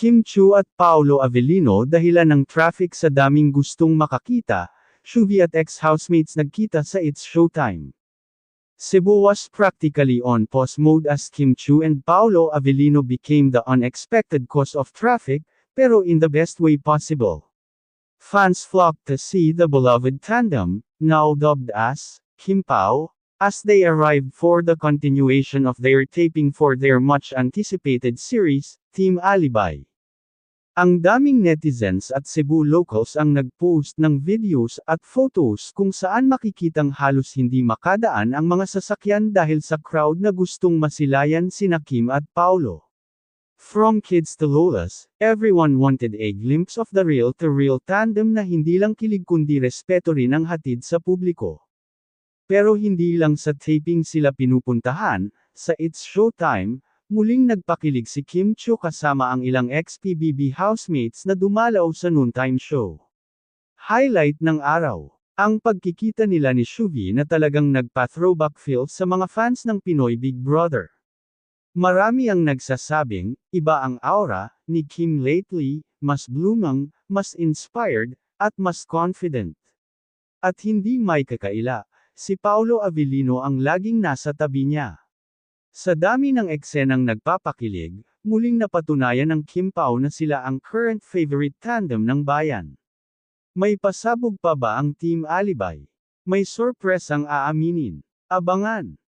Kim Chu at Paolo Avellino dahilan ng traffic sa daming gustong makakita, Shuvi at ex-housemates nagkita sa It's Showtime. Cebu was practically on pause mode as Kim Chu and Paolo Avellino became the unexpected cause of traffic, pero in the best way possible. Fans flocked to see the beloved tandem, now dubbed as Kim Pao, as they arrived for the continuation of their taping for their much-anticipated series, Team Alibay. Ang daming netizens at Cebu locals ang nag-post ng videos at photos kung saan makikitang halos hindi makadaan ang mga sasakyan dahil sa crowd na gustong masilayan sina Kim at Paolo. From kids to lolas, everyone wanted a glimpse of the real-to-real tandem na hindi lang kilig kundi respeto rin ang hatid sa publiko. Pero hindi lang sa taping sila pinupuntahan, sa It's Showtime, muling nagpakilig si Kim Chu kasama ang ilang ex-PBB housemates na dumalaw sa noontime show. Highlight ng araw. Ang pagkikita nila ni Shuvi na talagang nagpa-throwback feel sa mga fans ng Pinoy Big Brother. Marami ang nagsasabing, iba ang aura ni Kim lately, mas blooming, mas inspired, at mas confident. At hindi may kakaila, si Paolo Avellino ang laging nasa tabi niya. Sa dami ng eksenang nagpapakilig, muling napatunayan ng Kim Pao na sila ang current favorite tandem ng bayan. May pasabog pa ba ang Team Alibay? May sorpresang aaminin. Abangan!